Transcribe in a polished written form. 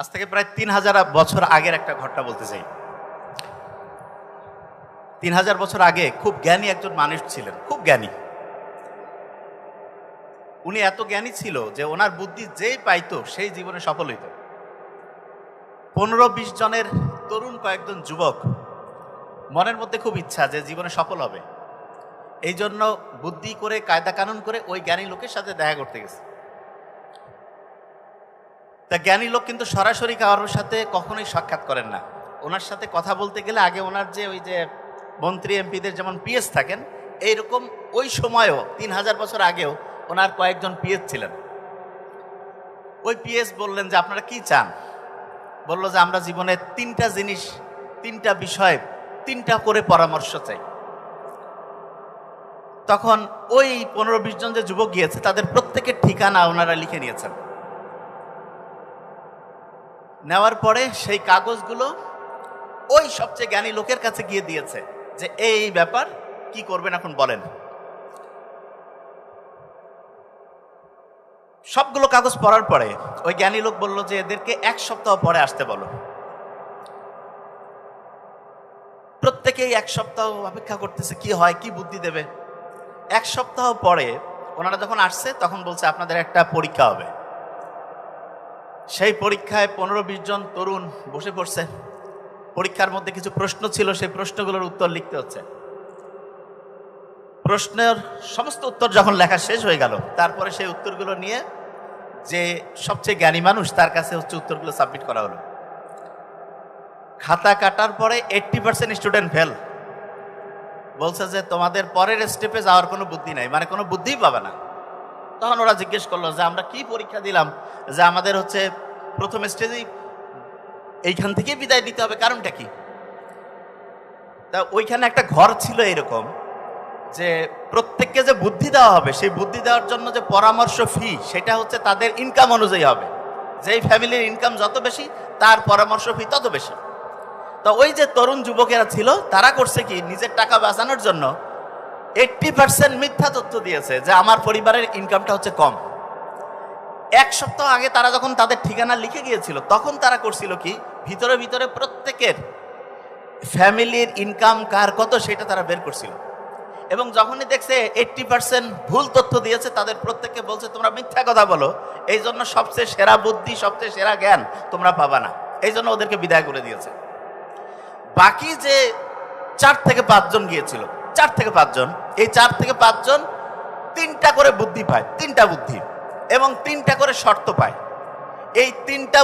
আজ থেকে প্রায় ৩,০০০ বছর আগের একটা ঘটনা বলতে চাই। ৩,০০০ বছর আগে খুব জ্ঞানী একজন মানুষ ছিলেন, খুব জ্ঞানী। উনি এত জ্ঞানী ছিল যে ওনার বুদ্ধি যেই পাইতো সেই জীবনে সফল হইত। ১৫-২০ জনের তরুণ কয়েকজন যুবক মনের মধ্যে খুব ইচ্ছা যে জীবনে সফল হবে, এই জন্য বুদ্ধি করে কায়দা কানুন করে ওই জ্ঞানী লোকের সাথে দেখা করতে গেছে। তা জ্ঞানী লোক কিন্তু সরাসরি কারোর সাথে কখনোই সাক্ষাৎ করেন না। ওনার সাথে কথা বলতে গেলে আগে ওনার যে ওই যে মন্ত্রী এমপিদের যেমন পিএস থাকেন, এইরকম ওই সময়ও ৩,০০০ বছর আগেও ওনার কয়েকজন পিএস ছিলেন। ওই পিএস বললেন যে আপনারা কি চান? বললো যে আমরা জীবনে ৩টা জিনিস, ৩টা বিষয়, ৩টা করে পরামর্শ চাই। তখন ওই ১৫-২০ জন যে যুবক গিয়েছে তাদের প্রত্যেকের ঠিকানা ওনারা লিখে নিয়েছেন। নেওয়ার পরে সেই কাগজগুলো ওই সবচেয়ে জ্ঞানী লোকের কাছে গিয়ে দিয়েছে যে এই ব্যাপার, কি করবেন এখন বলেন। সবগুলো কাগজ পড়ার পরে ওই জ্ঞানী লোক বলল যে এদেরকে ১ সপ্তাহ পরে আসতে বলো। প্রত্যেকেই ১ সপ্তাহ অপেক্ষা করতেছে কি হয়, কি বুদ্ধি দেবে। ১ সপ্তাহ পরে ওনারা যখন আসছে তখন বলছে আপনাদের একটা পরীক্ষা হবে। সেই পরীক্ষায় ১৫-২০ জন তরুণ বসে পড়ছে। পরীক্ষার মধ্যে কিছু প্রশ্ন ছিল, সেই প্রশ্নগুলোর উত্তর লিখতে হচ্ছে। প্রশ্নের সমস্ত উত্তর যখন লেখা শেষ হয়ে গেল, তারপরে সেই উত্তরগুলো নিয়ে যে সবচেয়ে জ্ঞানী মানুষ তার কাছে উত্তরগুলো সাবমিট করা হলো। খাতা কাটার পরে 80% স্টুডেন্ট ফেল। বলছে যে তোমাদের পরের স্টেপে যাওয়ার কোনো বুদ্ধি নাই, মানে কোনো বুদ্ধিই পাবে না। তখন ওরা জিজ্ঞেস করলো যে আমরা কি পরীক্ষা দিলাম যে আমাদের প্রথম স্টেজেই এইখান থেকেই বিদায় নিতে হবে, কারণটা কি? তা ওইখানে একটা ঘর ছিল এরকম যে প্রত্যেককে যে বুদ্ধি দেওয়া হবে, সেই বুদ্ধি দেওয়ার জন্য যে পরামর্শ ফি, সেটা তাদের ইনকাম অনুযায়ী হবে। যেই ফ্যামিলির ইনকাম যত বেশি তার পরামর্শ ফি তত বেশি। তো ওই যে তরুণ যুবকেরা ছিল তারা করছে কি, নিজের টাকা বাঁচানোর জন্য 80% মিথ্যা তথ্য দিয়েছে যে আমার পরিবারের ইনকামটা কম। ১ সপ্তাহ আগে তারা যখন তাদের ঠিকানা লিখে গিয়েছিল তখন তারা করছিল কি, ভিতরে ভিতরে প্রত্যেকের ফ্যামিলির ইনকাম কার কত সেটা তারা বের করছিল। এবং যখনই দেখছে 80% ভুল তথ্য দিয়েছে, তাদের প্রত্যেককে বলছে তোমরা মিথ্যা কথা বলো, এই জন্য সবচেয়ে সেরা বুদ্ধি, সবচেয়ে সেরা জ্ঞান তোমরা পাবা না, এই জন্য ওদেরকে বিদায় করে দিয়েছে। বাকি যে 4 থেকে 5 জন গিয়েছিল, 4 থেকে 5 জন, এই 4 থেকে 5 জন 3টা করে বুদ্ধি পায়, 3টা বুদ্ধি, এবং 3টা করে শর্ত পায়। এই 3টা